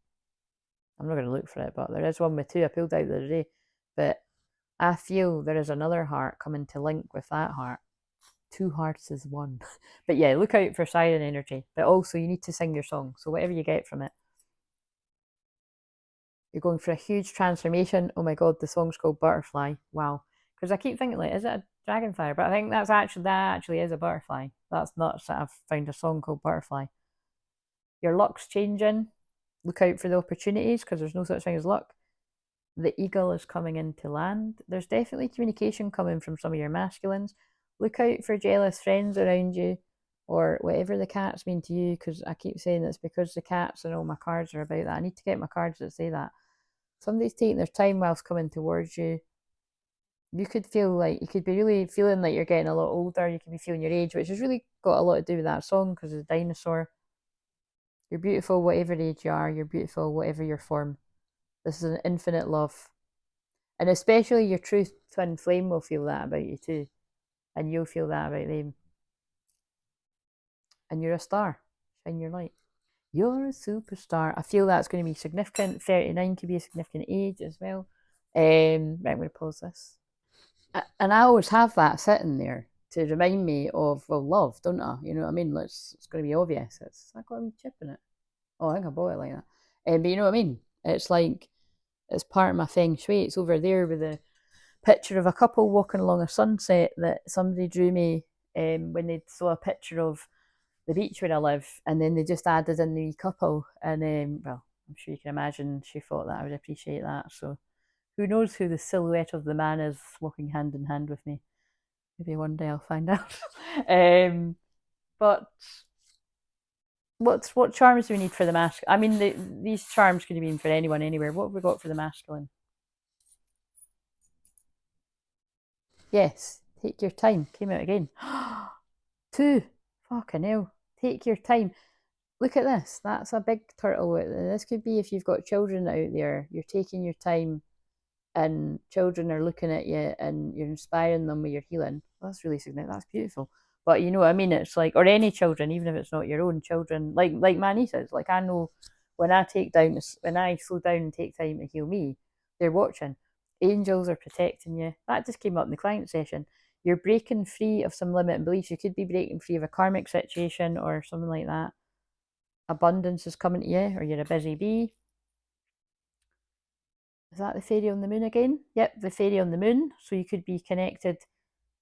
Speaker 1: I'm not going to look for it, but there is one with two. I pulled out the other day, but I feel there is another heart coming to link with that heart. Two hearts is one. But yeah, look out for siren energy. But also, you need to sing your song. So whatever you get from it, you're going for a huge transformation. Oh my God, the song's called Butterfly. Wow. Because I keep thinking, like, is it a dragonfly? But I think that actually is a butterfly. That's nuts that I've found a song called Butterfly. Your luck's changing. Look out for the opportunities because there's no such thing as luck. The eagle is coming into land. There's definitely communication coming from some of your masculines. Look out for jealous friends around you or whatever the cats mean to you, because I keep saying it's because the cats and all my cards are about that. I need to get my cards that say that. Somebody's taking their time whilst coming towards you. You could feel like, you could be really feeling like you're getting a lot older. You could be feeling your age, which has really got a lot to do with that song because of the dinosaur. You're beautiful whatever age you are. You're beautiful whatever your form. This is an infinite love. And especially your true twin flame will feel that about you too. And you'll feel that about them. And you're a star. Shine your light. You're a superstar. I feel that's going to be significant. 39 could be a significant age as well. Right, I'm going to pause this. And I always have that sitting there to remind me of, well, love, don't I? You know what I mean? It's going to be obvious. I got a wee chip in it. Oh, I think I bought it like that. But you know what I mean? It's like, it's part of my feng shui. It's over there with the picture of a couple walking along a sunset that somebody drew me when they saw a picture of the beach where I live, and then they just added in the wee couple, and well, I'm sure you can imagine she thought that I would appreciate that. So who knows who the silhouette of the man is walking hand in hand with me? Maybe one day I'll find out. But what charms do we need for the masculine? I mean, these charms could have been for anyone, anywhere. What have we got for the masculine? Yes, take your time. Came out again. 2. Fucking hell. Take your time. Look at this. That's a big turtle. This could be if you've got children out there. You're taking your time and children are looking at you and you're inspiring them with your healing. That's really significant. That's beautiful. But you know what I mean? It's like, or any children, even if it's not your own children, like my nieces. Like I know when I slow down and take time to heal me, they're watching. Angels are protecting you. That just came up in the client session. You're breaking free of some limiting beliefs. You could be breaking free of a karmic situation or something like that. Abundance is coming to you, or you're a busy bee. Is that the fairy on the moon again? Yep, the fairy on the moon. So you could be connected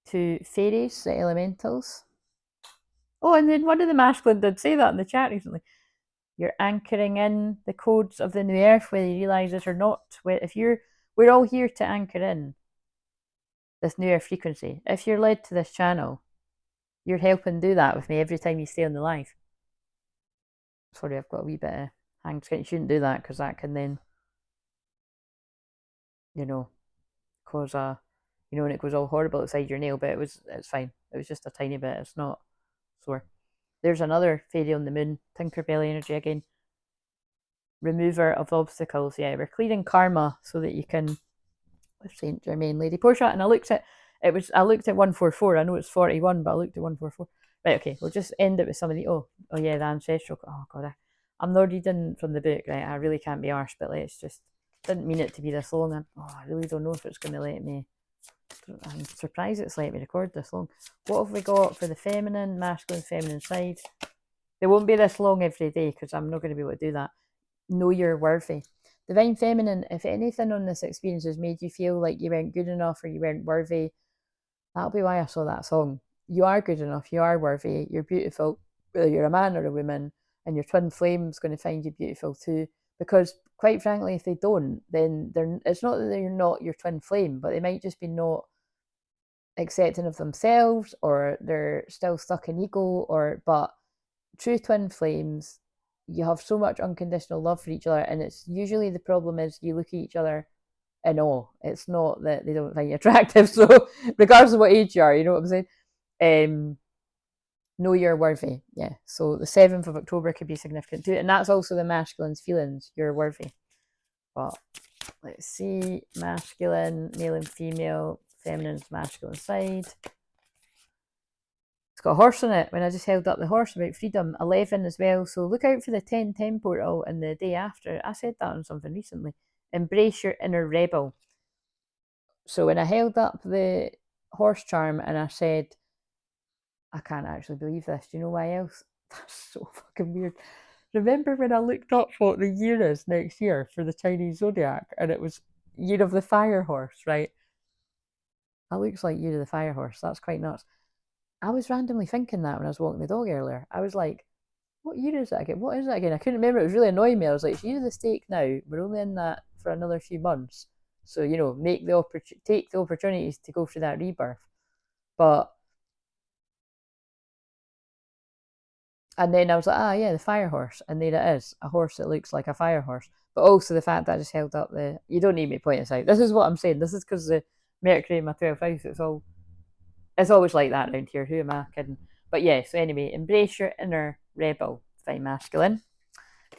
Speaker 1: to fairies, the elementals. Oh, and then one of the masculine did say that in the chat recently. You're anchoring in the codes of the new earth, whether you realise it or not. We're all here to anchor in this new earth frequency. If you're led to this channel, you're helping do that with me every time you stay on the live. Sorry, I've got a wee bit of hang skin. You shouldn't do that because that can then, cause a, when it goes all horrible outside your nail. But it's fine. It was just a tiny bit. It's not sore. There's another fairy on the moon, Tinkerbell energy again. Remover of obstacles. Yeah, we're clearing karma so that you can, with Saint Germain, Lady Portia. And I looked at 144. I know it's 41, but I looked at 144. Right, okay, we'll just end it with somebody. Oh yeah, the ancestral. Oh god, I'm not reading from the book, right? I really can't be arsed, but let's just, didn't mean it to be this long. I really don't know if it's going to let me. I'm surprised it's let me record this long. What have we got for the feminine, masculine, feminine side? They won't be this long every day because I'm not going to be able to do that. Know you're worthy. Divine Feminine, if anything on this experience has made you feel like you weren't good enough or you weren't worthy, that'll be why I saw that song. You are good enough, you are worthy, you're beautiful, whether you're a man or a woman, and your twin flame's going to find you beautiful too. Because quite frankly, if they don't, then it's not that they're not your twin flame, but they might just be not accepting of themselves, or they're still stuck in ego, but true twin flames, you have so much unconditional love for each other, and it's usually the problem is you look at each other in awe. It's not that they don't find you attractive. So regardless of what age you are, you know what I'm saying? Know you're worthy. Yeah. So the 7th of October could be significant too. And that's also the masculine's feelings. You're worthy. But let's see. Masculine, male and female, feminine's masculine side. It's got a horse on it. When I just held up the horse about freedom, 11 as well. So look out for the 10-10 portal and the day after. I said that on something recently. Embrace your inner rebel. So when I held up the horse charm and I said, I can't actually believe this. Do you know why else? That's so fucking weird. Remember when I looked up what the year is next year for the Chinese zodiac, and it was Year of the Fire Horse, right? That looks like Year of the Fire Horse. That's quite nuts. I was randomly thinking that when I was walking the dog earlier. I was like, what year is that again? What is that again? I couldn't remember. It was really annoying me. I was like, it's Year of the Stake now. We're only in that for another few months. So, take the opportunities to go through that rebirth. And then I was like, yeah, the fire horse. And there it is, a horse that looks like a fire horse. But also the fact that I just held up you don't need me to point this out. This is what I'm saying. This is because the Mercury in my 12th house, it's always like that around here. Who am I kidding? But yeah, so anyway, embrace your inner rebel, divine masculine.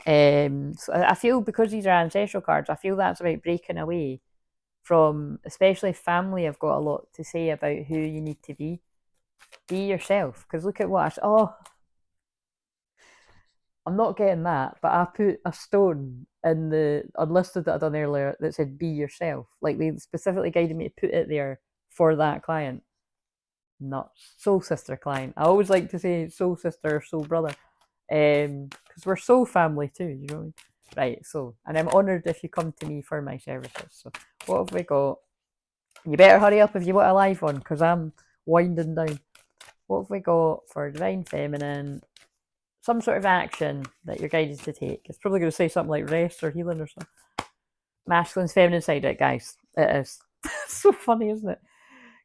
Speaker 1: So I feel because these are ancestral cards, I feel that's about breaking away from, especially family, have got a lot to say about who you need to be. Be yourself. Because look at what I'm not getting that, but I put a stone in the unlisted that I done earlier that said be yourself. Like they specifically guided me to put it there for that client. Nuts. Soul sister client. I always like to say soul sister, soul brother. Because we're soul family too, you know what I mean? Right, so, and I'm honoured if you come to me for my services. So what have we got? You better hurry up if you want a live one, because I'm winding down. What have we got for Divine Feminine? some sort of action that you're guided to take. It's probably going to say something like rest or healing or something. Masculine's feminine side, it, guys. It is. It's so funny, isn't it?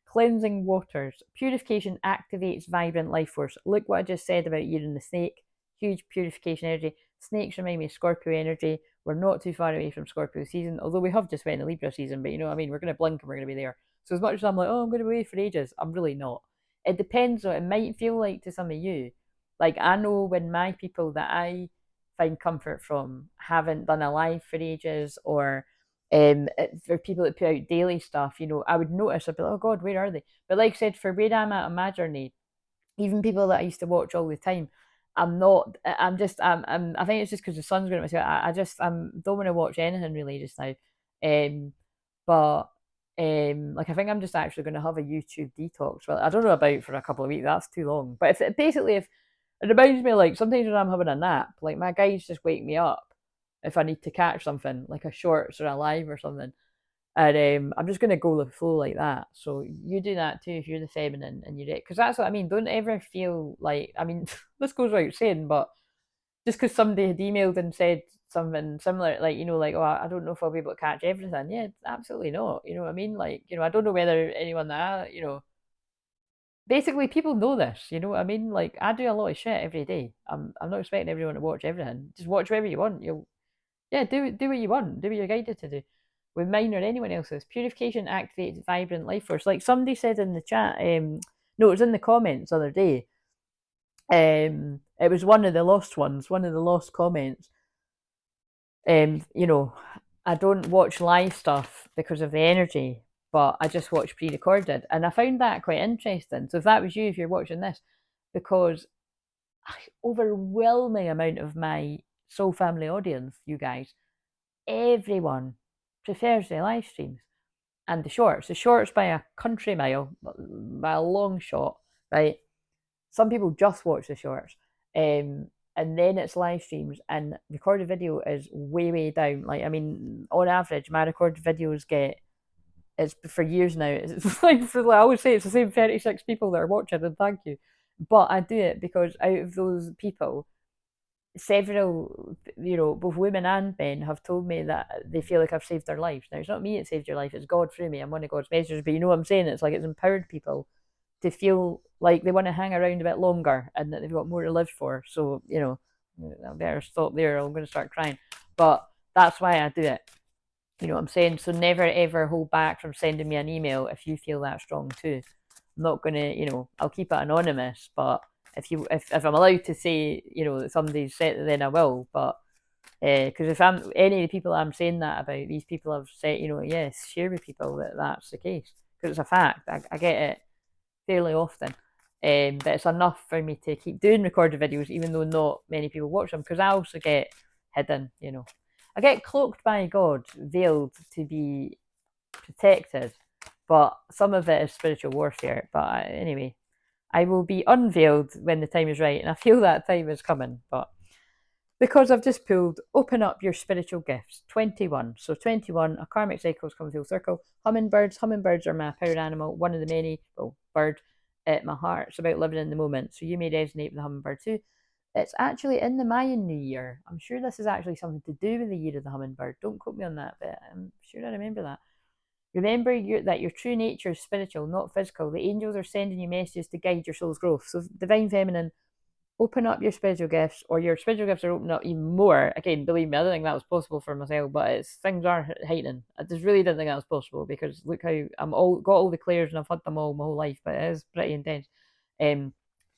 Speaker 1: Cleansing waters. Purification activates vibrant life force. Look what I just said about you and the snake. Huge purification energy. Snakes remind me of Scorpio energy. We're not too far away from Scorpio season, although we have just went in the Libra season, but you know what I mean? We're going to blink and we're going to be there. So as much as I'm like, oh, I'm going to be away for ages, I'm really not. It depends on, it might feel like to some of you. Like I know when my people that I find comfort from haven't done a live for ages, or for people that put out daily stuff, you know, I would notice, I'd be like, oh God, where are they? But like I said, for where I'm at on my journey, even people that I used to watch all the time, I'm not, I think it's just because the sun's going to, I just, don't want to watch anything really just now. Um, but, like, I think I'm just actually going to have a YouTube detox. Well, I don't know about for a couple of weeks, that's too long. But if it basically, if it reminds me, like, sometimes when I'm having a nap, like, my guides just wake me up if I need to catch something, like a shorts or a live or something. And I'm just gonna go with the flow like that. So you do that too if you're the feminine and you're it, because that's what I mean. Don't ever feel like, I mean, this goes without saying, but just because somebody had emailed and said something similar, like, you know, like, oh, I don't know if I'll be able to catch everything. Yeah, absolutely not. You know what I mean? Like, you know, I don't know whether anyone that, you know, basically people know this. You know what I mean? Like, I do a lot of shit every day. I'm not expecting everyone to watch everything. Just watch whatever you want. You'll Yeah, do what you want. Do what you're guided to do. With mine or anyone else's. Purification activates vibrant life force. Like somebody said in the chat, no, it was in the comments the other day. It was one of the lost ones, one of the lost comments. You know, I don't watch live stuff because of the energy, but I just watch pre-recorded. And I found that quite interesting. So if that was you, if you're watching this, because overwhelming amount of my soul family audience, you guys, everyone prefers the live streams and the shorts. The shorts by a country mile, by a long shot, right? Some people just watch the shorts. And then it's live streams, and recorded video is way, way down. Like, I mean, on average, my recorded videos get, it's for years now. It's like, I always say it's the same 36 people that are watching, and thank you. But I do it because out of those people, several, you know, both women and men have told me that they feel like I've saved their lives. Now, it's not me that saved your life, it's God through me. I'm one of God's messengers, but you know what I'm saying? It's like it's empowered people to feel like they want to hang around a bit longer and that they've got more to live for. So, you know, I better stop there, I'm going to start crying. But that's why I do it. You know what I'm saying? So never ever hold back from sending me an email if you feel that strong too. I'm not going to, you know, I'll keep it anonymous, but if I'm allowed to say, you know, that somebody's said it, then I will. But because if I'm any of the people I'm saying that about, these people have said, you know, yes, share with people that that's the case, because it's a fact. I get it fairly often. But it's enough for me to keep doing recorded videos, even though not many people watch them, because I also get hidden, you know. I get cloaked by God, veiled to be protected, but some of it is spiritual warfare. But anyway, I will be unveiled when the time is right, and I feel that time is coming. But because I've just pulled Open Up Your Spiritual Gifts, 21. So 21, a karmic cycle has come full circle. Hummingbirds. Hummingbirds are my power animal, one of the many, well, bird at my heart. It's about living in the moment. So you may resonate with the hummingbird too. It's actually in the Mayan New Year. I'm sure this is actually something to do with the year of the hummingbird. Don't quote me on that, but I'm sure I remember that. Remember that your true nature is spiritual, not physical. The angels are sending you messages to guide your soul's growth. So Divine Feminine, open up your spiritual gifts, or your spiritual gifts are opening up even more. Again, believe me, I don't think that was possible for myself, but things are heightening. I just really didn't think that was possible, because look how got all the clairs and I've had them all my whole life, but it is pretty intense.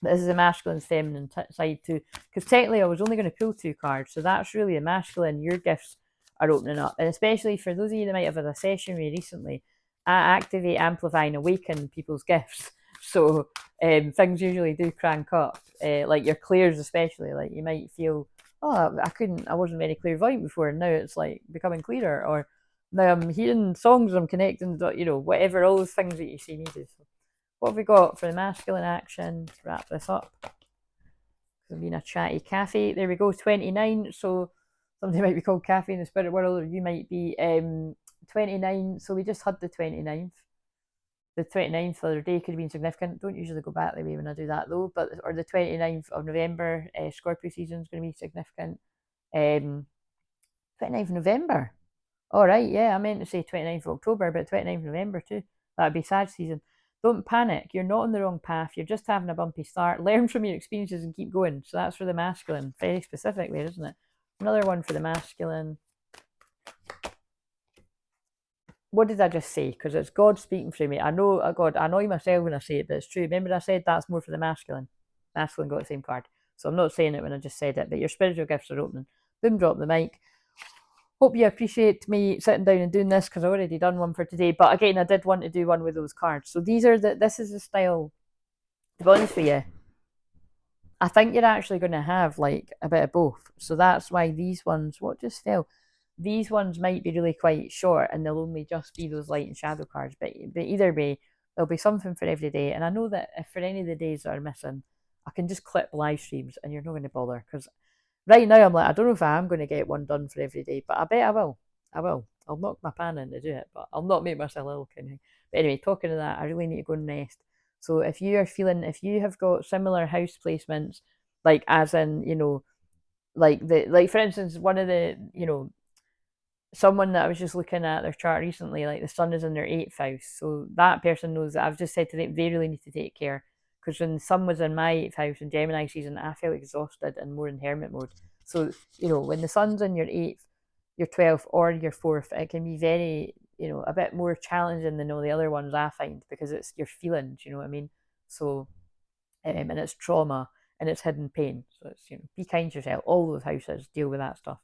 Speaker 1: This is a masculine feminine side too, because technically I was only going to pull 2 cards, so that's really a masculine. Your gifts are opening up, and especially for those of you that might have had a session with me recently, I activate, amplify, and awaken people's gifts. So things usually do crank up, like your clairs especially. Like you might feel, oh, I wasn't very clairvoyant before, and now it's like becoming clearer, or now I'm hearing songs, I'm connecting, you know, whatever, all those things that you see me do. So what have we got for the masculine action to wrap this up? It's been a chatty cafe. There we go, 29. So somebody might be called Cafe in the spirit world, or you might be 29. So we just had the 29th. the 29th the other day could have been significant. Don't usually go back the way when I do that though, but or the 29th of November, Scorpio season is going to be significant. 29th of November. All right, yeah, I meant to say 29th of October, but 29th of November too. That'd be Sag season. Don't panic. You're not on the wrong path. You're just having a bumpy start. Learn from your experiences and keep going. So that's for the masculine. Very specific there, isn't it? Another one for the masculine. What did I just say? Because it's God speaking through me. I know, God, I annoy myself when I say it, but it's true. Remember I said that's more for the masculine. Masculine got the same card. So I'm not saying it when I just said it, but your spiritual gifts are opening. Boom, drop the mic. Hope you appreciate me sitting down and doing this because I already done one for today. But again, I did want to do one with those cards. So this is the style, to be honest with you, I think you're actually going to have like a bit of both. So that's why these ones, what just fell? These ones might be really quite short and they'll only just be those light and shadow cards. But either way, there'll be something for every day. And I know that if for any of the days that are missing, I can just clip live streams and you're not going to bother because right now I'm like, I don't know if I am going to get one done for every day, but I bet I will. I will. I'll knock my pan in to do it, but I'll not make myself ill kind of thing. But anyway, talking of that, I really need to go and rest. So if you are feeling, if you have got similar house placements, like as in, like for instance, one of the, someone that I was just looking at their chart recently, like the sun is in their 8th house. So that person knows that I've just said to them, they really need to take care. Because when the sun was in my 8th house in Gemini season, I felt exhausted and more in hermit mode. So, when the sun's in your 8th, your 12th, or your 4th, it can be very, a bit more challenging than all the other ones I find because it's your feelings, you know what I mean? So, and it's trauma and it's hidden pain. So it's, be kind to yourself. All those houses deal with that stuff.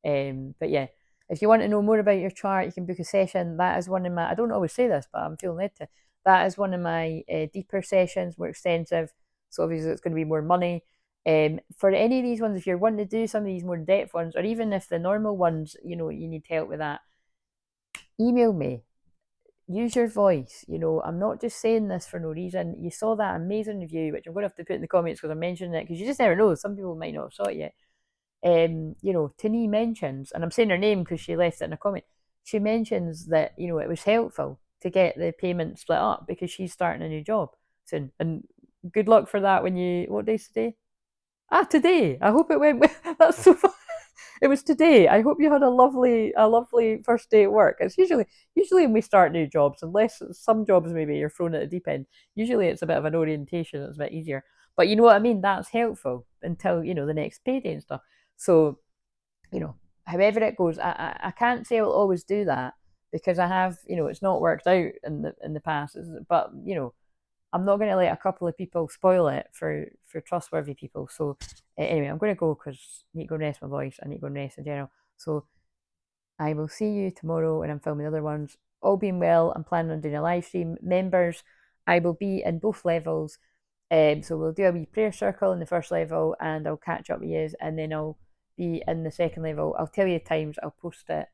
Speaker 1: But yeah, if you want to know more about your chart, you can book a session. That is one of my, I don't always say this, but I'm feeling led to. That is one of my deeper sessions, more extensive. So obviously it's going to be more money. For any of these ones, if you're wanting to do some of these more in-depth ones, or even if the normal ones, you need help with that, email me. Use your voice. I'm not just saying this for no reason. You saw that amazing review, which I'm going to have to put in the comments because I'm mentioning it, because you just never know. Some people might not have saw it yet. Tini mentions, and I'm saying her name because she left it in a comment, she mentions that, it was helpful to get the payment split up because she's starting a new job soon. And good luck for that what day's today? Today. I hope it went well. That's so fun. It was today. I hope you had a lovely first day at work. It's usually when we start new jobs, unless some jobs maybe you're thrown at the deep end. Usually it's a bit of an orientation. It's a bit easier. But you know what I mean? That's helpful until, the next payday and stuff. So, however it goes, I can't say I'll always do that because I have, it's not worked out in the past. But, I'm not going to let a couple of people spoil it for trustworthy people. So anyway, I'm going to go because I need to go and rest my voice. I need to go and rest in general. So I will see you tomorrow when I'm filming the other ones. All being well, I'm planning on doing a live stream. Members, I will be in both levels. So we'll do a wee prayer circle in the first level and I'll catch up with you and then I'll be in the second level. I'll tell you times, I'll post it.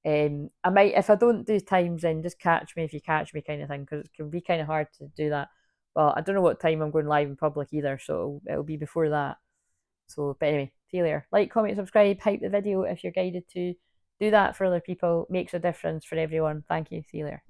Speaker 1: I might, if I don't do times, then just catch me if you catch me kind of thing, because it can be kind of hard to do that. But I don't know what time I'm going live in public either, so it'll be before that. So, but anyway, see you later. Like, comment, subscribe, hype the video if you're guided to. Do that for other people. Makes a difference for everyone. Thank you. See you later.